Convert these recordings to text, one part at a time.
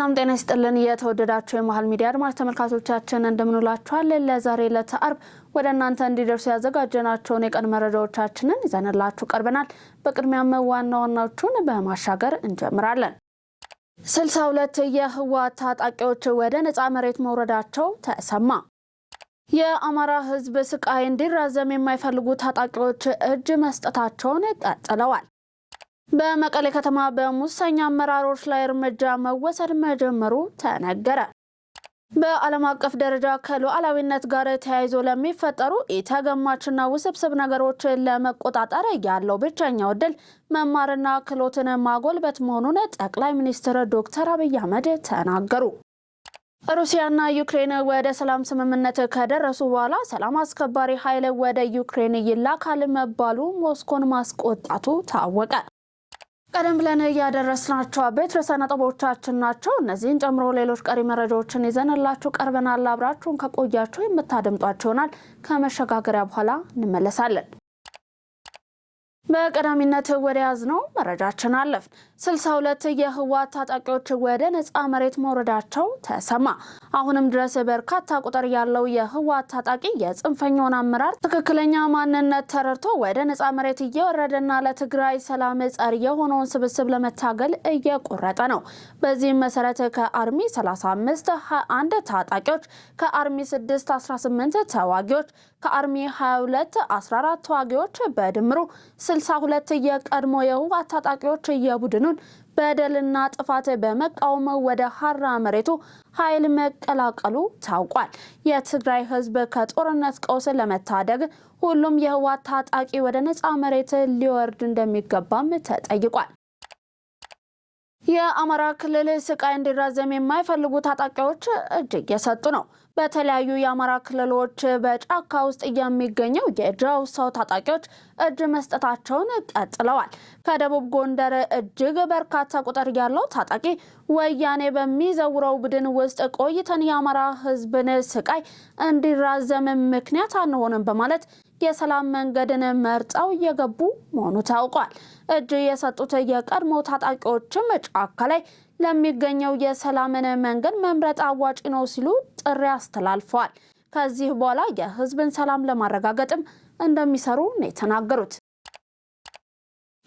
ሰላም ጤና ይስጥልን የተወደዳችሁ የመሃል ሚዲያ አድማጭ ተመልካቾቻችን እንደምንላችኋል። ለዛሬ ለተአርብ ወደ እናንተ እንዲደርሱ ያዘጋጀናቸውን የቀን መረጃዎቻችንን ይዘንላችሁ ቀርበናል። በቅድሚያም ዋና ዋናዎቹን በማሻገር እንጀምራለን። 62 የህወሓት ታጣቂዎች ወደ ነፃ መሬት መውረዳቸው ተሰማ። የአማራ ህዝብ ስቃይ እንዲራዘም የማይፈልጉ ታጣቂዎች እጅ መስጠታቸውን ቀጥለዋል። በመቀሌ ከተማ በሙሰኛ አመራሮች ላይ እርምጃ መወሰድ መጀመሩ ተነገረ። በዓለም አቀፍ ደረጃ ከሉዓላዊነት ጋር ተያይዞ ለሚፈጠሩ የተገማችና ውስብስብ ነገሮች ለመቆጣጠር ያለው ብቸኛው ዕድል መማርና ክህሎትን ማጎልበት መሆኑን ጠቅላይ ሚኒስትር ዶክተር አብይ አህመድ ተናገሩ። ሩሲያና ዩክሬን ወደ ሰላም ስምምነት ከደረሱ በኋላ ሰላም አስከባሪ ኃይል ወደ ዩክሬን ይላካል መባሉ ሞስኮን ማስቆጣቱ ታወቀ። ቀደም ብለን ያደረስናቸው አበይት ርዕሰ ነጥቦቻችን ናቸው። እነዚህን ጨምሮ ሌሎች ቀሪ መረጃዎችን ይዘንላችሁ ቀርበናል። አብራችሁን ከቆያችሁ የምታደምጧቸው ይሆናል። ከመሸጋገሪያ በኋላ እንመለሳለን። በቀዳሚነት ወደ ያዝነው መረጃችን አለፍ። 62 የህወሓት ታጣቂዎች ወደ ነፃ መሬት መውረዳቸው ተሰማ። አሁንም ድረስ በርካታ ቁጥር ያለው የህወሓት ታጣቂ የጽንፈኛውን አመራር ትክክለኛ ማንነት ተረድቶ ወደ ነፃ መሬት እየወረደና ለትግራይ ሰላም ጸር የሆነውን ስብስብ ለመታገል እየቆረጠ ነው። በዚህም መሰረት ከአርሚ 35 21 ታጣቂዎች፣ ከአርሚ 6 18 ተዋጊዎች፣ ከአርሚ 22 14 ተዋጊዎች በድምሩ 62 የቀድሞ የህወሓት ታጣቂዎች የቡድኑን በደልና ጥፋት በመቃወም ወደ ሀራ መሬቱ ኃይል መቀላቀሉ ታውቋል። የትግራይ ህዝብ ከጦርነት ቀውስ ለመታደግ ሁሉም የህወሓት ታጣቂ ወደ ነፃ መሬት ሊወርድ እንደሚገባም ተጠይቋል። የአማራ ክልል ስቃይ እንዲራዘም የማይፈልጉ ታጣቂዎች እጅ እየሰጡ ነው። በተለያዩ የአማራ ክልሎች በጫካ ውስጥ የሚገኘው የጃውሳው ታጣቂዎች እጅ መስጠታቸውን ቀጥለዋል። ከደቡብ ጎንደር እጅግ በርካታ ቁጥር ያለው ታጣቂ ወያኔ በሚዘውረው ቡድን ውስጥ ቆይተን የአማራ ህዝብን ስቃይ እንዲራዘም ምክንያት አንሆንም በማለት የሰላም መንገድን መርጠው እየገቡ መሆኑ ታውቋል። እጅ የሰጡት የቀድሞ ታጣቂዎችም ጫካ ላይ ለሚገኘው የሰላምን መንገድ መምረጥ አዋጭ ነው ሲሉ ጥሪ አስተላልፈዋል። ከዚህ በኋላ የህዝብን ሰላም ለማረጋገጥም እንደሚሰሩ ነው የተናገሩት።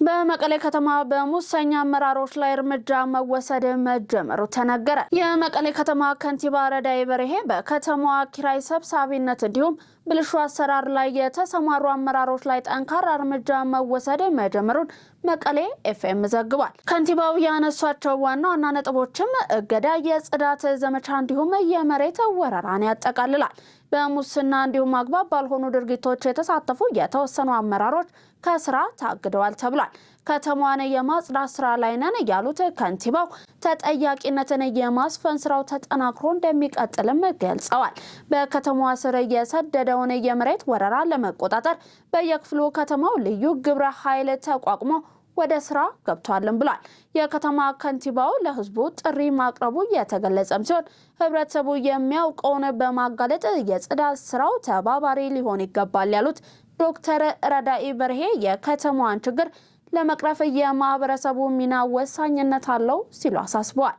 በመቀሌ ከተማ በሙሰኛ አመራሮች ላይ እርምጃ መወሰድ መጀመሩ ተነገረ። የመቀሌ ከተማ ከንቲባ ረዳኢ በርሄ በከተማዋ ኪራይ ሰብሳቢነት እንዲሁም ብልሹ አሰራር ላይ የተሰማሩ አመራሮች ላይ ጠንካራ እርምጃ መወሰድ መጀመሩን መቀሌ ኤፍኤም ዘግቧል። ከንቲባው ያነሷቸው ዋና ዋና ነጥቦችም እገዳ፣ የጽዳት ዘመቻ እንዲሁም የመሬት ወረራን ያጠቃልላል። በሙስና እንዲሁም አግባብ ባልሆኑ ድርጊቶች የተሳተፉ የተወሰኑ አመራሮች ከስራ ታግደዋል ተብሏል። ከተማዋን የማጽዳት ስራ ላይ ነን ያሉት ከንቲባው ተጠያቂነትን የማስፈን ስራው ተጠናክሮ እንደሚቀጥልም ገልጸዋል። በከተማዋ ስር የሰደደውን የመሬት ወረራ ለመቆጣጠር በየክፍሉ ከተማው ልዩ ግብረ ኃይል ተቋቁሞ ወደ ስራ ገብቷልም ብሏል። የከተማ ከንቲባው ለህዝቡ ጥሪ ማቅረቡ የተገለጸም ሲሆን ህብረተሰቡ የሚያውቀውን በማጋለጥ የጽዳት ስራው ተባባሪ ሊሆን ይገባል ያሉት ዶክተር ረዳኢ በርሄ የከተማዋን ችግር ለመቅረፍ የማህበረሰቡ ሚና ወሳኝነት አለው ሲሉ አሳስበዋል።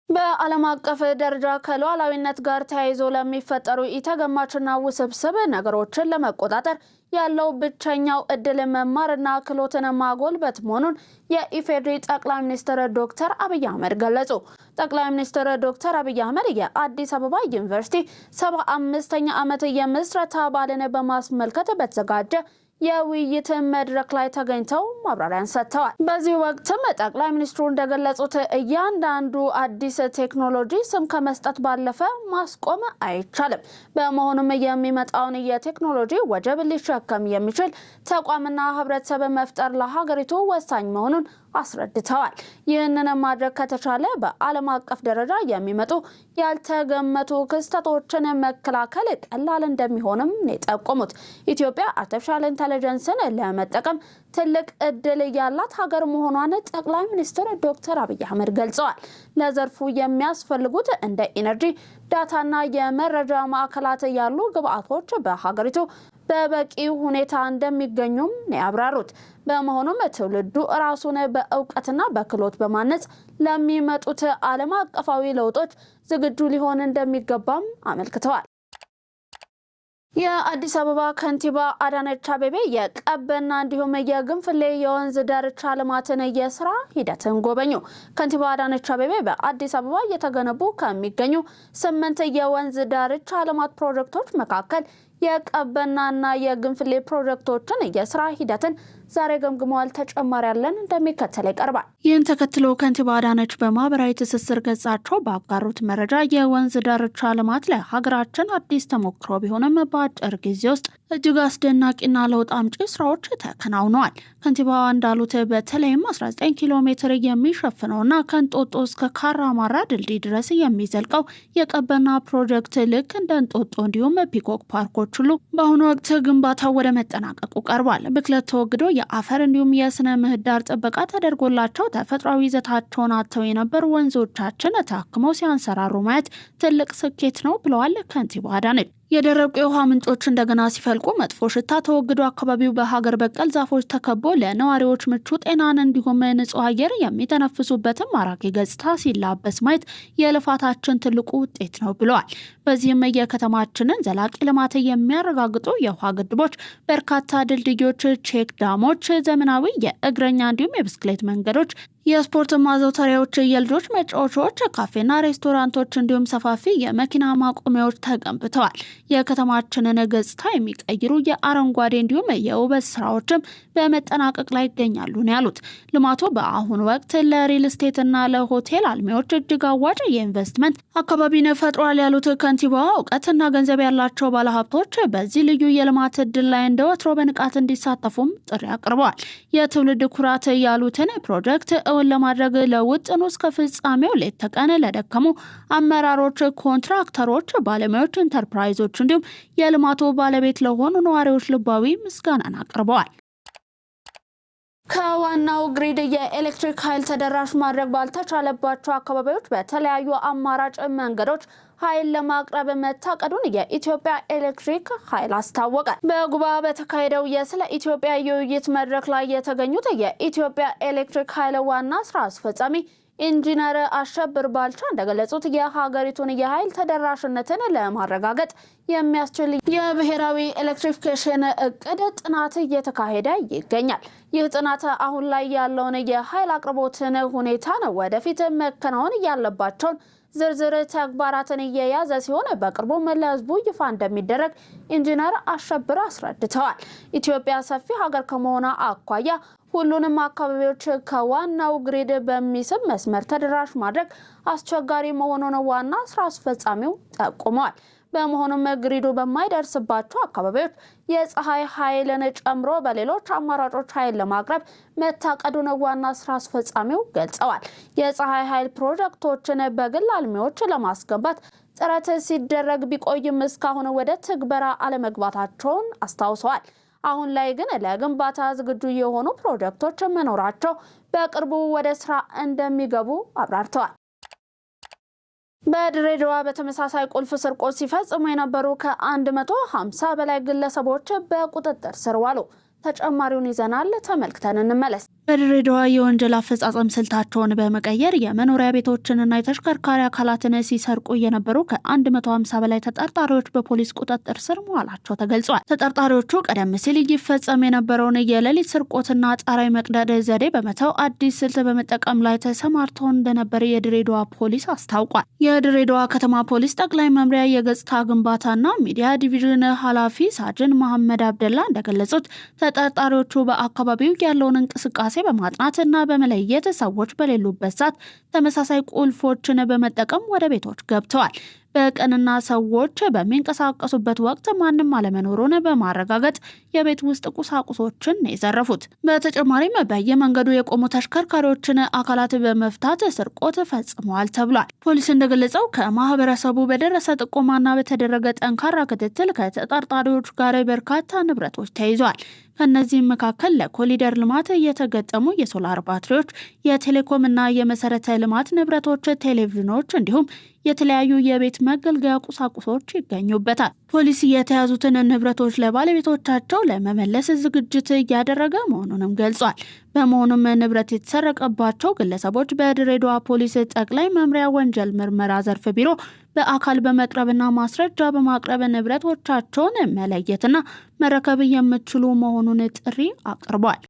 በዓለም አቀፍ ደረጃ ከሉዓላዊነት ጋር ተያይዞ ለሚፈጠሩ የተገማችና ውስብስብ ነገሮችን ለመቆጣጠር ያለው ብቸኛው ዕድል መማርና ክህሎትን ማጎልበት መሆኑን የኢፌዴሪ ጠቅላይ ሚኒስትር ዶክተር አብይ አህመድ ገለጹ። ጠቅላይ ሚኒስትር ዶክተር አብይ አህመድ የአዲስ አበባ ዩኒቨርሲቲ 75ኛ ዓመት የምስረታ በዓልን በማስመልከት በተዘጋጀ የውይይት መድረክ ላይ ተገኝተው ማብራሪያን ሰጥተዋል። በዚህ ወቅትም ጠቅላይ ሚኒስትሩ እንደገለጹት እያንዳንዱ አዲስ ቴክኖሎጂ ስም ከመስጠት ባለፈ ማስቆም አይቻልም። በመሆኑም የሚመጣውን የቴክኖሎጂ ወጀብ ሊሸከም የሚችል ተቋምና ህብረተሰብ መፍጠር ለሀገሪቱ ወሳኝ መሆኑን አስረድተዋል። ይህንን ማድረግ ከተቻለ በዓለም አቀፍ ደረጃ የሚመጡ ያልተገመቱ ክስተቶችን መከላከል ቀላል እንደሚሆንም ነው የጠቆሙት። ኢትዮጵያ አርቲፊሻል ኢንተለጀንስን ለመጠቀም ትልቅ እድል ያላት ሀገር መሆኗን ጠቅላይ ሚኒስትር ዶክተር አብይ አህመድ ገልጸዋል። ለዘርፉ የሚያስፈልጉት እንደ ኢነርጂ፣ ዳታና የመረጃ ማዕከላት ያሉ ግብአቶች በሀገሪቱ በበቂ ሁኔታ እንደሚገኙም ነው ያብራሩት። በመሆኑም ትውልዱ ራሱን በእውቀትና በክህሎት በማነጽ ለሚመጡት ዓለም አቀፋዊ ለውጦች ዝግጁ ሊሆን እንደሚገባም አመልክተዋል። የአዲስ አበባ ከንቲባ አዳነች አቤቤ የቀበና እንዲሁም የግንፍሌ የወንዝ ዳርቻ ልማትን የስራ ሂደትን ጎበኙ። ከንቲባ አዳነች አቤቤ በአዲስ አበባ እየተገነቡ ከሚገኙ 8 የወንዝ ዳርቻ ልማት ፕሮጀክቶች መካከል የቀበናና የግንፍሌ ፕሮጀክቶችን የስራ ሂደትን ዛሬ ገምግመዋል። ተጨማሪ ያለን እንደሚከተል ይቀርባል። ይህን ተከትሎ ከንቲባ አዳነች በማህበራዊ ትስስር ገጻቸው ባጋሩት መረጃ የወንዝ ዳርቻ ልማት ለሀገራችን አዲስ ተሞክሮ ቢሆንም በአጭር ጊዜ ውስጥ እጅግ አስደናቂና ለውጥ አምጪ ስራዎች ተከናውነዋል። ከንቲባዋ እንዳሉት በተለይም 19 ኪሎ ሜትር የሚሸፍነውና ከእንጦጦ እስከ ካራማራ ድልድይ ድረስ የሚዘልቀው የቀበና ፕሮጀክት ልክ እንደ እንጦጦ እንዲሁም ፒኮክ ፓርኮች ሁሉ በአሁኑ ወቅት ግንባታው ወደ መጠናቀቁ ቀርቧል። ብክለት ተወግዶ የአፈር እንዲሁም የስነ ምህዳር ጥበቃ ተደርጎላቸው ተፈጥሯዊ ይዘታቸውን አጥተው የነበሩ ወንዞቻችን ታክመው ሲያንሰራሩ ማየት ትልቅ ስኬት ነው ብለዋል ከንቲባ አዳነች። የደረቁ የውሃ ምንጮች እንደገና ሲፈልቁ መጥፎ ሽታ ተወግዶ አካባቢው በሀገር በቀል ዛፎች ተከቦ ለነዋሪዎች ምቹ ጤናን እንዲሁም ንጹህ አየር የሚተነፍሱበትን ማራኪ ገጽታ ሲላበስ ማየት የልፋታችን ትልቁ ውጤት ነው ብለዋል። በዚህም የከተማችንን ዘላቂ ልማት የሚያረጋግጡ የውሃ ግድቦች፣ በርካታ ድልድዮች፣ ቼክ ዳሞች፣ ዘመናዊ የእግረኛ እንዲሁም የብስክሌት መንገዶች፣ የስፖርት ማዘውተሪያዎች፣ የልጆች መጫወቻዎች፣ ካፌና ሬስቶራንቶች እንዲሁም ሰፋፊ የመኪና ማቆሚያዎች ተገንብተዋል። የከተማችንን ገጽታ የሚቀይሩ የአረንጓዴ እንዲሁም የውበት ስራዎችም በመጠናቀቅ ላይ ይገኛሉ ነው ያሉት። ልማቱ በአሁኑ ወቅት ለሪል ስቴትና ለሆቴል አልሚዎች እጅግ አዋጭ የኢንቨስትመንት አካባቢን ፈጥሯል ያሉት ከንቲባዋ እውቀትና ገንዘብ ያላቸው ባለሀብቶች በዚህ ልዩ የልማት እድል ላይ እንደ ወትሮ በንቃት እንዲሳተፉም ጥሪ አቅርበዋል። የትውልድ ኩራት ያሉትን ፕሮጀክት እውን ለማድረግ ለውጥኑ እስከ ፍጻሜው ሌት ተቀን ለደከሙ አመራሮች፣ ኮንትራክተሮች፣ ባለሙያዎች፣ ኢንተርፕራይዞች እንዲሁም የልማቱ ባለቤት ለሆኑ ነዋሪዎች ልባዊ ምስጋናን አቅርበዋል። ከዋናው ግሪድ የኤሌክትሪክ ኃይል ተደራሽ ማድረግ ባልተቻለባቸው አካባቢዎች በተለያዩ አማራጭ መንገዶች ኃይል ለማቅረብ መታቀዱን የኢትዮጵያ ኤሌክትሪክ ኃይል አስታወቀ። በጉባ በተካሄደው የስለ ኢትዮጵያ የውይይት መድረክ ላይ የተገኙት የኢትዮጵያ ኤሌክትሪክ ኃይል ዋና ስራ አስፈጻሚ ኢንጂነር አሸብር ባልቻ እንደገለጹት የሀገሪቱን የኃይል ተደራሽነትን ለማረጋገጥ የሚያስችል የብሔራዊ ኤሌክትሪፊኬሽን እቅድ ጥናት እየተካሄደ ይገኛል። ይህ ጥናት አሁን ላይ ያለውን የኃይል አቅርቦትን ሁኔታ ነው ወደፊት መከናወን ያለባቸውን ዝርዝር ተግባራትን እየያዘ ሲሆን በቅርቡ ለሕዝቡ ይፋ እንደሚደረግ ኢንጂነር አሸብር አስረድተዋል። ኢትዮጵያ ሰፊ ሀገር ከመሆኗ አኳያ ሁሉንም አካባቢዎች ከዋናው ግሪድ በሚስብ መስመር ተደራሽ ማድረግ አስቸጋሪ መሆኑን ዋና ስራ አስፈጻሚው ጠቁመዋል። በመሆኑም ግሪዱ በማይደርስባቸው አካባቢዎች የፀሐይ ኃይልን ጨምሮ በሌሎች አማራጮች ኃይል ለማቅረብ መታቀዱን ዋና ስራ አስፈጻሚው ገልጸዋል። የፀሐይ ኃይል ፕሮጀክቶችን በግል አልሚዎች ለማስገባት ጥረት ሲደረግ ቢቆይም እስካሁን ወደ ትግበራ አለመግባታቸውን አስታውሰዋል። አሁን ላይ ግን ለግንባታ ዝግጁ የሆኑ ፕሮጀክቶች መኖራቸው በቅርቡ ወደ ስራ እንደሚገቡ አብራርተዋል። በድሬዳዋ በተመሳሳይ ቁልፍ ስርቆት ሲፈጽሙ የነበሩ ከ150 በላይ ግለሰቦች በቁጥጥር ስር ዋሉ። ተጨማሪውን ይዘናል፣ ተመልክተን እንመለስ። በድሬዳዋ የወንጀል አፈጻጸም ስልታቸውን በመቀየር የመኖሪያ ቤቶችንና የተሽከርካሪ አካላትን ሲሰርቁ የነበሩ ከ150 በላይ ተጠርጣሪዎች በፖሊስ ቁጥጥር ስር መዋላቸው ተገልጿል። ተጠርጣሪዎቹ ቀደም ሲል ይፈጸም የነበረውን የሌሊት ስርቆትና ጣራይ መቅደድ ዘዴ በመተው አዲስ ስልት በመጠቀም ላይ ተሰማርተው እንደነበር የድሬዳዋ ፖሊስ አስታውቋል። የድሬዳዋ ከተማ ፖሊስ ጠቅላይ መምሪያ የገጽታ ግንባታና ሚዲያ ዲቪዥን ኃላፊ ሳጅን መሐመድ አብደላ እንደገለጹት ተጠርጣሪዎቹ በአካባቢው ያለውን እንቅስቃሴ በማጥናትና በመለየት ሰዎች በሌሉበት ሰዓት ተመሳሳይ ቁልፎችን በመጠቀም ወደ ቤቶች ገብተዋል። በቀንና ሰዎች በሚንቀሳቀሱበት ወቅት ማንም አለመኖሩን በማረጋገጥ የቤት ውስጥ ቁሳቁሶችን የዘረፉት። በተጨማሪም በየመንገዱ የቆሙ ተሽከርካሪዎችን አካላት በመፍታት ስርቆት ፈጽመዋል ተብሏል። ፖሊስ እንደገለጸው ከማህበረሰቡ በደረሰ ጥቆማና በተደረገ ጠንካራ ክትትል ከተጠርጣሪዎች ጋር በርካታ ንብረቶች ተይዟል። ከነዚህም መካከል ለኮሊደር ልማት የተገጠሙ የሶላር ባትሪዎች፣ የቴሌኮም እና የመሰረተ ልማት ንብረቶች፣ ቴሌቪዥኖች እንዲሁም የተለያዩ የቤት መገልገያ ቁሳቁሶች ይገኙበታል። ፖሊስ የተያዙትን ንብረቶች ለባለቤቶቻቸው ለመመለስ ዝግጅት እያደረገ መሆኑንም ገልጿል። በመሆኑም ንብረት የተሰረቀባቸው ግለሰቦች በድሬዳዋ ፖሊስ ጠቅላይ መምሪያ ወንጀል ምርመራ ዘርፍ ቢሮ በአካል በመቅረብና ማስረጃ በማቅረብ ንብረቶቻቸውን መለየትና መረከብ የሚችሉ መሆኑን ጥሪ አቅርቧል።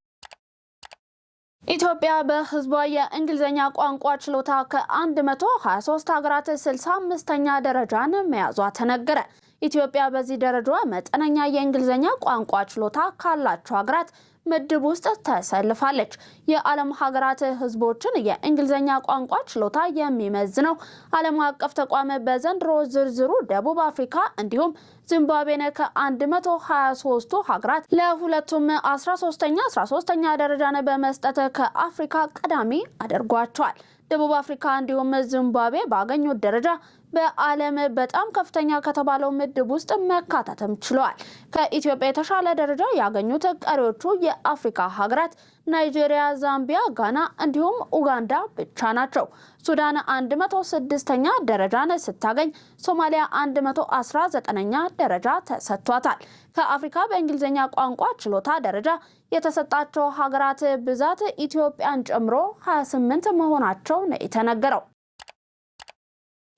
ኢትዮጵያ በህዝቧ የእንግሊዝኛ ቋንቋ ችሎታ ከ123 ሀገራት 65ኛ ደረጃን መያዟ ተነገረ። ኢትዮጵያ በዚህ ደረጃ መጠነኛ የእንግሊዝኛ ቋንቋ ችሎታ ካላቸው ሀገራት ምድብ ውስጥ ተሰልፋለች። የዓለም ሀገራት ህዝቦችን የእንግሊዝኛ ቋንቋ ችሎታ የሚመዝነው ዓለም አቀፍ ተቋም በዘንድሮ ዝርዝሩ ደቡብ አፍሪካ እንዲሁም ዚምባብዌን ከ123ቱ ሀገራት ለሁለቱም 13ኛ ደረጃን በመስጠት ከአፍሪካ ቀዳሚ አድርጓቸዋል። ደቡብ አፍሪካ እንዲሁም ዚምባብዌ ባገኙት ደረጃ በዓለም በጣም ከፍተኛ ከተባለው ምድብ ውስጥ መካተትም ችለዋል። ከኢትዮጵያ የተሻለ ደረጃ ያገኙት ቀሪዎቹ የአፍሪካ ሀገራት ናይጄሪያ፣ ዛምቢያ፣ ጋና እንዲሁም ኡጋንዳ ብቻ ናቸው። ሱዳን 106ኛ ደረጃን ስታገኝ ሶማሊያ 119ኛ ደረጃ ተሰጥቷታል። ከአፍሪካ በእንግሊዝኛ ቋንቋ ችሎታ ደረጃ የተሰጣቸው ሀገራት ብዛት ኢትዮጵያን ጨምሮ 28 መሆናቸው ነው የተነገረው።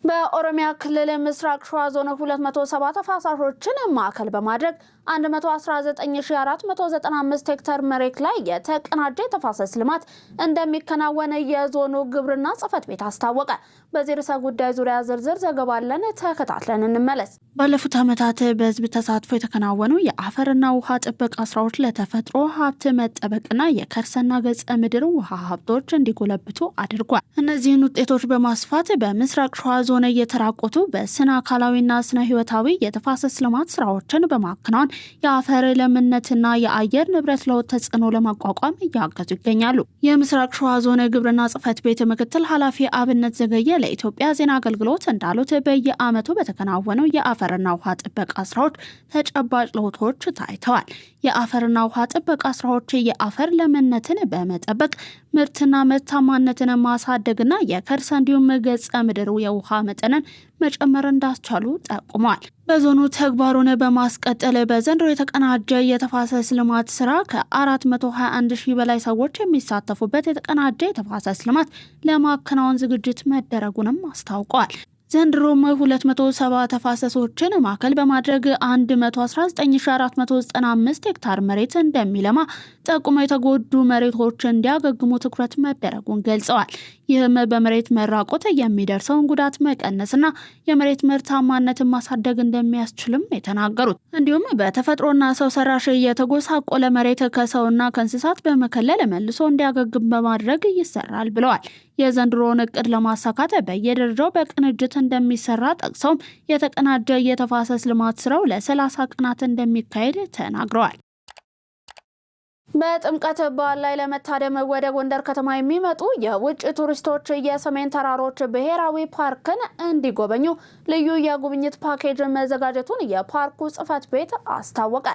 በኦሮሚያ ክልል ምስራቅ ሸዋ ዞን 207 ተፋሳሾችን ማዕከል በማድረግ 119495 ሄክታር መሬት ላይ የተቀናጀ ተፋሰስ ልማት እንደሚከናወን የዞኑ ግብርና ጽሕፈት ቤት አስታወቀ። በዚህ ርዕሰ ጉዳይ ዙሪያ ዝርዝር ዘገባ አለን፣ ተከታትለን እንመለስ። ባለፉት ዓመታት በህዝብ ተሳትፎ የተከናወኑ የአፈርና ውሃ ጥበቃ ስራዎች ለተፈጥሮ ሀብት መጠበቅና የከርሰና ገጸ ምድር ውሃ ሀብቶች እንዲጎለብቱ አድርጓል። እነዚህን ውጤቶች በማስፋት በምስራቅ ሸዋ ዞን እየተራቆቱ በስነ አካላዊና ስነ ህይወታዊ የተፋሰስ ልማት ስራዎችን በማከናወን የአፈር ለምነትና የአየር ንብረት ለውጥ ተጽዕኖ ለማቋቋም እያገዙ ይገኛሉ። የምስራቅ ሸዋ ዞን ግብርና ጽሕፈት ቤት ምክትል ኃላፊ አብነት ዘገየ ለኢትዮጵያ ዜና አገልግሎት እንዳሉት በየዓመቱ በተከናወነው የአፈርና ውሃ ጥበቃ ስራዎች ተጨባጭ ለውጦች ታይተዋል። የአፈርና ውሃ ጥበቃ ስራዎች የአፈር ለምነትን በመጠበቅ ምርትና ምርታማነትን ማሳደግና የከርሰ እንዲሁም ገጸ ምድር የውሃ መጠንን መጨመር እንዳስቻሉ ጠቁሟል። በዞኑ ተግባሩን በማስቀጠል በዘንድሮ የተቀናጀ የተፋሰስ ልማት ስራ ከ421 ሺህ በላይ ሰዎች የሚሳተፉበት የተቀናጀ የተፋሰስ ልማት ለማከናወን ዝግጅት መደረጉንም አስታውቀዋል። ዘንድሮም 270 ተፋሰሶችን ማዕከል በማድረግ 119495 ሄክታር መሬት እንደሚለማ ጠቁመው የተጎዱ መሬቶች እንዲያገግሙ ትኩረት መደረጉን ገልጸዋል። ይህም በመሬት መራቆት የሚደርሰውን ጉዳት መቀነስና የመሬት ምርታማነትን ማሳደግ እንደሚያስችልም የተናገሩት እንዲሁም በተፈጥሮና ሰው ሰራሽ የተጎሳቆለ መሬት ከሰውና ከእንስሳት በመከለል መልሶ እንዲያገግም በማድረግ ይሰራል ብለዋል። የዘንድሮውን እቅድ ለማሳካት በየደረጃው በቅንጅት እንደሚሰራ ጠቅሰውም የተቀናጀ የተፋሰስ ልማት ስራው ለ30 ቀናት እንደሚካሄድ ተናግረዋል። በጥምቀት በዓል ላይ ለመታደም ወደ ጎንደር ከተማ የሚመጡ የውጭ ቱሪስቶች የሰሜን ተራሮች ብሔራዊ ፓርክን እንዲጎበኙ ልዩ የጉብኝት ፓኬጅ መዘጋጀቱን የፓርኩ ጽሕፈት ቤት አስታወቀ።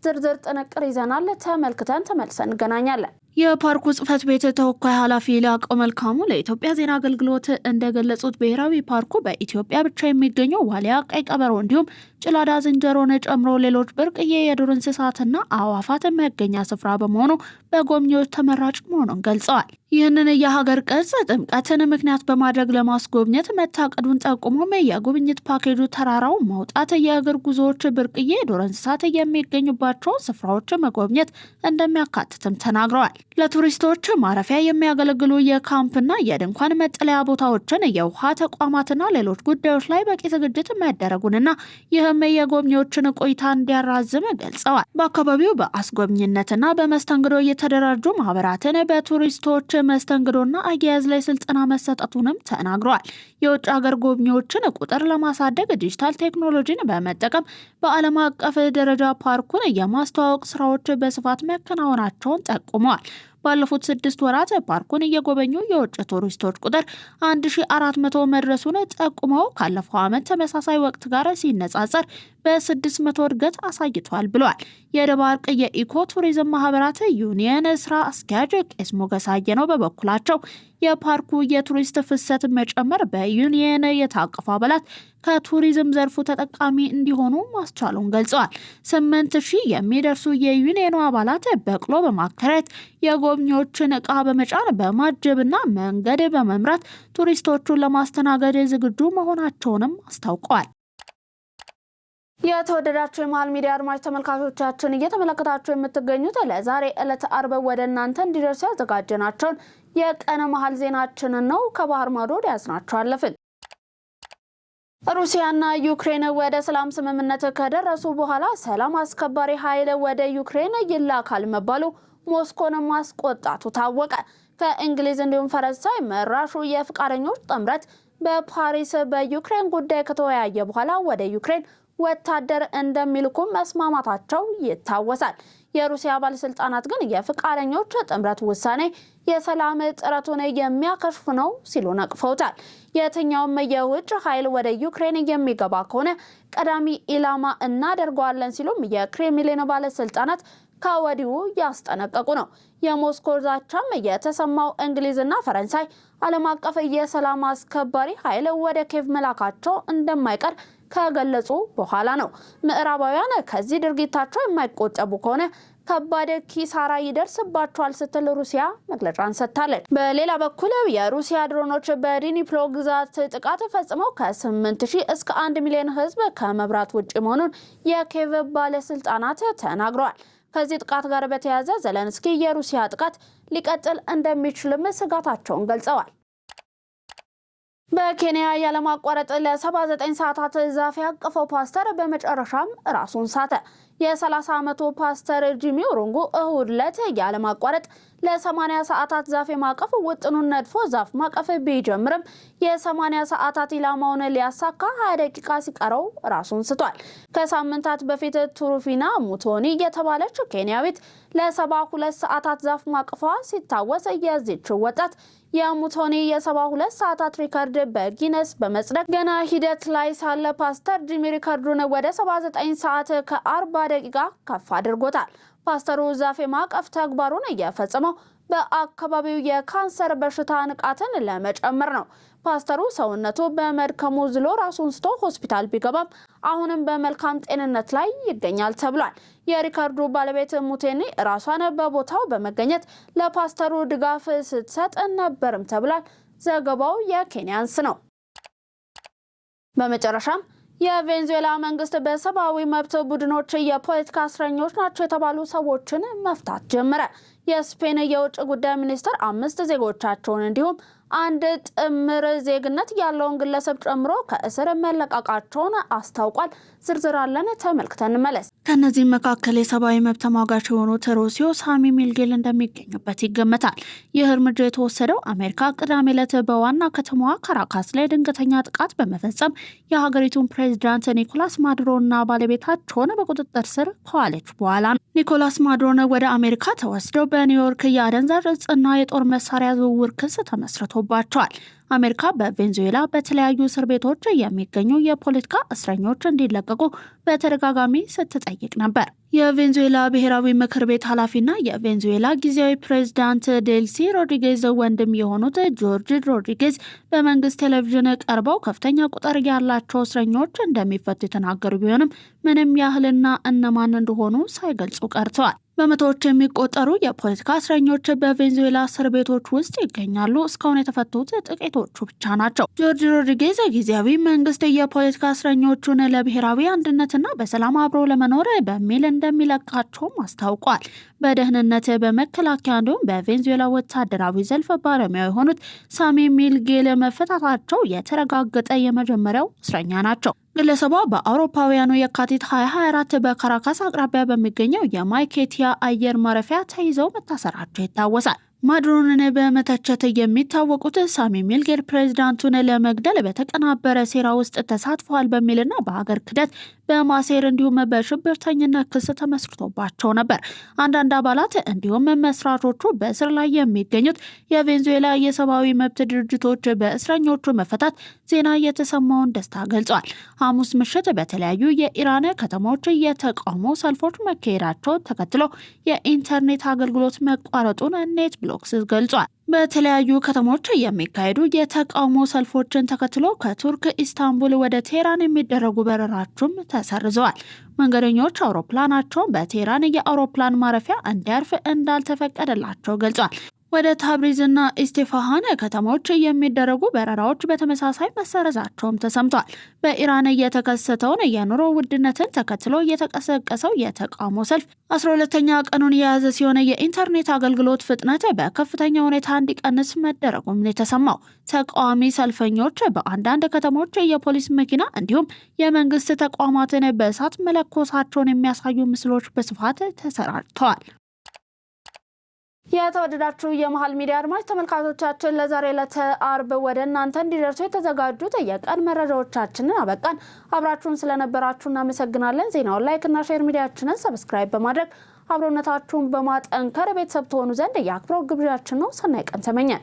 ዝርዝር ጥንቅር ይዘናል፣ ተመልክተን ተመልሰን እንገናኛለን። የፓርኩ ጽሕፈት ቤት ተወካይ ኃላፊ ላቀው መልካሙ ለኢትዮጵያ ዜና አገልግሎት እንደገለጹት ብሔራዊ ፓርኩ በኢትዮጵያ ብቻ የሚገኘው ዋሊያ፣ ቀይ ቀበሮ እንዲሁም ጭላዳ ዝንጀሮን ጨምሮ ሌሎች ብርቅዬ የዱር እንስሳትና አዕዋፋት መገኛ ስፍራ በመሆኑ በጎብኚዎች ተመራጭ መሆኑን ገልጸዋል። ይህንን የሀገር ቅርስ ጥምቀትን ምክንያት በማድረግ ለማስጎብኘት መታቀዱን ጠቁሞም የጉብኝት ፓኬጁ ተራራው መውጣት፣ የእግር ጉዞዎች፣ ብርቅዬ የዱር እንስሳት የሚገኙባቸውን ስፍራዎች መጎብኘት እንደሚያካትትም ተናግረዋል። ለቱሪስቶች ማረፊያ የሚያገለግሉ የካምፕና የድንኳን መጠለያ ቦታዎችን፣ የውሃ ተቋማትና ሌሎች ጉዳዮች ላይ በቂ ዝግጅት መደረጉንና ይህም የጎብኚዎችን ቆይታ እንዲያራዝም ገልጸዋል። በአካባቢው በአስጎብኝነትና በመስተንግዶ የተደራጁ ማህበራትን በቱሪስቶች መስተንግዶና አያያዝ ላይ ስልጠና መሰጠቱንም ተናግረዋል። የውጭ ሀገር ጎብኚዎችን ቁጥር ለማሳደግ ዲጂታል ቴክኖሎጂን በመጠቀም በዓለም አቀፍ ደረጃ ፓርኩን የማስተዋወቅ ስራዎች በስፋት መከናወናቸውን ጠቁመዋል። ባለፉት 6 ወራት ፓርኩን እየጎበኙ የውጭ ቱሪስቶች ቁጥር 1400 መድረሱን ጠቁመው ካለፈው ዓመት ተመሳሳይ ወቅት ጋር ሲነጻጸር በ600 እድገት አሳይቷል ብለዋል። የደባርቅ የኢኮ ቱሪዝም ማህበራት ዩኒየን ስራ አስኪያጅ ቄስ ሞገስ አየነው በበኩላቸው የፓርኩ የቱሪስት ፍሰት መጨመር በዩኒየን የታቀፉ አባላት ከቱሪዝም ዘርፉ ተጠቃሚ እንዲሆኑ ማስቻሉን ገልጸዋል። 8000 የሚደርሱ የዩኒየኑ አባላት በቅሎ በማከራየት የጎብኚዎችን ዕቃ በመጫን በማጀብና መንገድ በመምራት ቱሪስቶቹን ለማስተናገድ ዝግጁ መሆናቸውንም አስታውቀዋል። የተወደዳችሁ የመሃል ሚዲያ አድማጭ ተመልካቾቻችን እየተመለከታችሁ የምትገኙት ለዛሬ ዕለት አርብ ወደ እናንተ እንዲደርሱ ያዘጋጀናቸውን የቀነ መሃል ዜናችንን ነው። ከባህር ማዶ ያዝናችሁ አለፍን። ሩሲያና ዩክሬን ወደ ሰላም ስምምነት ከደረሱ በኋላ ሰላም አስከባሪ ኃይል ወደ ዩክሬን ይላካል መባሉ ሞስኮን ማስቆጣቱ ታወቀ። ከእንግሊዝ እንዲሁም ፈረንሳይ መራሹ የፍቃደኞች ጥምረት በፓሪስ በዩክሬን ጉዳይ ከተወያየ በኋላ ወደ ዩክሬን ወታደር እንደሚልኩ መስማማታቸው ይታወሳል። የሩሲያ ባለስልጣናት ግን የፍቃደኞች ጥምረት ውሳኔ የሰላም ጥረቱን የሚያከሽፍ ነው ሲሉ ነቅፈውታል። የትኛውም የውጭ ኃይል ወደ ዩክሬን የሚገባ ከሆነ ቀዳሚ ኢላማ እናደርገዋለን ሲሉም የክሬምሊን ባለስልጣናት ከወዲሁ ያስጠነቀቁ ነው። የሞስኮ ዛቻም የተሰማው እንግሊዝና ፈረንሳይ ዓለም አቀፍ የሰላም አስከባሪ ኃይል ወደ ኬቭ መላካቸው እንደማይቀር ከገለጹ በኋላ ነው። ምዕራባውያን ከዚህ ድርጊታቸው የማይቆጠቡ ከሆነ ከባድ ኪሳራ ይደርስባቸዋል ስትል ሩሲያ መግለጫን ሰጥታለች። በሌላ በኩል የሩሲያ ድሮኖች በዲኒፕሮ ግዛት ጥቃት ፈጽመው ከ8000 እስከ 1 ሚሊዮን ሕዝብ ከመብራት ውጪ መሆኑን የኬቭ ባለስልጣናት ተናግረዋል። ከዚህ ጥቃት ጋር በተያያዘ ዘለንስኪ የሩሲያ ጥቃት ሊቀጥል እንደሚችልም ስጋታቸውን ገልጸዋል። በኬንያ ያለማቋረጥ ለ79 ሰዓታት ዛፍ ያቀፈው ፓስተር በመጨረሻም ራሱን ሳተ። የ30 ዓመቱ ፓስተር ጂሚ ሩንጉ እሁድ ዕለት ያለማቋረጥ ለ80 ሰዓታት ዛፍ ማቀፍ ውጥኑን ነድፎ ዛፍ ማቀፍ ቢጀምርም የ80 ሰዓታት ኢላማውን ሊያሳካ 20 ደቂቃ ሲቀረው ራሱን ስቷል። ከሳምንታት በፊት ቱሩፊና ሙቶኒ የተባለች ኬንያዊት ለ72 ሰዓታት ዛፍ ማቀፏ ሲታወስ የዚች ወጣት የሙቶኒ የ72 ሰዓታት ሪከርድ በጊነስ በመጽደቅ ገና ሂደት ላይ ሳለ ፓስተር ጂሚ ሪከርዱን ወደ 79 ሰዓት ከ40 ደቂቃ ከፍ አድርጎታል። ፓስተሩ ዛፍ ማቀፍ ተግባሩን እየፈጸመው በአካባቢው የካንሰር በሽታ ንቃትን ለመጨመር ነው። ፓስተሩ ሰውነቱ በመድከሙ ዝሎ ራሱን ስቶ ሆስፒታል ቢገባም አሁንም በመልካም ጤንነት ላይ ይገኛል ተብሏል። የሪካርዶ ባለቤት ሙቴኒ ራሷን በቦታው በመገኘት ለፓስተሩ ድጋፍ ስትሰጥ ነበርም ተብሏል። ዘገባው የኬንያንስ ነው። በመጨረሻም የቬንዙዌላ መንግስት በሰብአዊ መብት ቡድኖች የፖለቲካ እስረኞች ናቸው የተባሉ ሰዎችን መፍታት ጀመረ። የስፔን የውጭ ጉዳይ ሚኒስትር 5 ዜጎቻቸውን እንዲሁም አንድ ጥምር ዜግነት ያለውን ግለሰብ ጨምሮ ከእስር መለቀቃቸውን አስታውቋል። ዝርዝር አለን፣ ተመልክተን እንመለስ። ከነዚህ መካከል የሰብአዊ መብት ተሟጋች የሆኑት ሮሲዮ ሳሚ ሚልጌል እንደሚገኙበት ይገመታል። ይህ እርምጃ የተወሰደው አሜሪካ ቅዳሜ ዕለት በዋና ከተማዋ ካራካስ ላይ ድንገተኛ ጥቃት በመፈጸም የሀገሪቱን ፕሬዚዳንት ኒኮላስ ማዱሮና ባለቤታቸውን በቁጥጥር ስር ከዋለች በኋላ ነው። ኒኮላስ ማዱሮን ወደ አሜሪካ ተወስደው በኒውዮርክ የአደንዛዥ እጽና የጦር መሳሪያ ዝውውር ክስ ተመስርቶባቸዋል። አሜሪካ በቬንዙዌላ በተለያዩ እስር ቤቶች የሚገኙ የፖለቲካ እስረኞች እንዲለቀቁ በተደጋጋሚ ስትጠይቅ ነበር። የቬንዙዌላ ብሔራዊ ምክር ቤት ኃላፊና የቬንዙዌላ ጊዜያዊ ፕሬዝዳንት ዴልሲ ሮድሪጌዝ ወንድም የሆኑት ጆርጅ ሮድሪጌዝ በመንግስት ቴሌቪዥን ቀርበው ከፍተኛ ቁጥር ያላቸው እስረኞች እንደሚፈቱ የተናገሩ ቢሆንም ምንም ያህልና እነማን እንደሆኑ ሳይገልጹ ቀርተዋል። በመቶዎች የሚቆጠሩ የፖለቲካ እስረኞች በቬንዙዌላ እስር ቤቶች ውስጥ ይገኛሉ። እስካሁን የተፈቱት ጥቂቶቹ ብቻ ናቸው። ጆርጅ ሮድሪጌዝ ጊዜያዊ መንግስት የፖለቲካ እስረኞቹን ለብሔራዊ አንድነትና በሰላም አብሮ ለመኖር በሚል እንደሚለቃቸውም አስታውቋል። በደህንነት በመከላከያ እንዲሁም በቬንዙዌላ ወታደራዊ ዘልፍ ባለሙያ የሆኑት ሳሚ ሚልጌል መፈታታቸው የተረጋገጠ የመጀመሪያው እስረኛ ናቸው። ግለሰቧ በአውሮፓውያኑ የካቲት 2024 በካራካስ አቅራቢያ በሚገኘው የማይኬቲያ አየር ማረፊያ ተይዘው መታሰራቸው ይታወሳል። ማዱሮንን በመተቸት የሚታወቁት ሳሚ ሚልጌል ፕሬዝዳንቱን ለመግደል በተቀናበረ ሴራ ውስጥ ተሳትፈዋል በሚልና በሀገር ክደት በማሴር እንዲሁም በሽብርተኝነት ክስ ተመስርቶባቸው ነበር። አንዳንድ አባላት እንዲሁም መስራቾቹ በእስር ላይ የሚገኙት የቬንዙዌላ የሰብአዊ መብት ድርጅቶች በእስረኞቹ መፈታት ዜና የተሰማውን ደስታ ገልጸዋል። ሐሙስ ምሽት በተለያዩ የኢራን ከተሞች የተቃውሞ ሰልፎች መካሄዳቸው ተከትሎ የኢንተርኔት አገልግሎት መቋረጡን ኔት ብሎክስ ገልጿል። በተለያዩ ከተሞች የሚካሄዱ የተቃውሞ ሰልፎችን ተከትሎ ከቱርክ ኢስታንቡል ወደ ቴህራን የሚደረጉ በረራዎችም ተሰርዘዋል። መንገደኞች አውሮፕላናቸውን በቴህራን የአውሮፕላን ማረፊያ እንዲያርፍ እንዳልተፈቀደላቸው ገልጿል። ወደ ታብሪዝና ኢስቴፋሃን ከተሞች የሚደረጉ በረራዎች በተመሳሳይ መሰረዛቸውም ተሰምቷል። በኢራን የተከሰተውን የኑሮ ውድነትን ተከትሎ የተቀሰቀሰው የተቃውሞ ሰልፍ 12ኛ ቀኑን የያዘ ሲሆን የኢንተርኔት አገልግሎት ፍጥነት በከፍተኛ ሁኔታ እንዲቀንስ መደረጉም የተሰማው ተቃዋሚ ሰልፈኞች በአንዳንድ ከተሞች የፖሊስ መኪና እንዲሁም የመንግስት ተቋማትን በእሳት መለኮሳቸውን የሚያሳዩ ምስሎች በስፋት ተሰራጭተዋል። የተወደዳችሁ የመሃል ሚዲያ አድማጭ ተመልካቾቻችን ለዛሬ ለአርብ ወደ እናንተ እንዲደርሱ የተዘጋጁት የቀን መረጃዎቻችንን አበቃን። አብራችሁን ስለነበራችሁ እናመሰግናለን። ዜናውን ላይክ እና ሼር፣ ሚዲያችንን ሰብስክራይብ በማድረግ አብሮነታችሁን በማጠንከር ቤተሰብ ትሆኑ ዘንድ የአክብሮት ግብዣችን ነው። ሰናይ ቀን ተመኘን።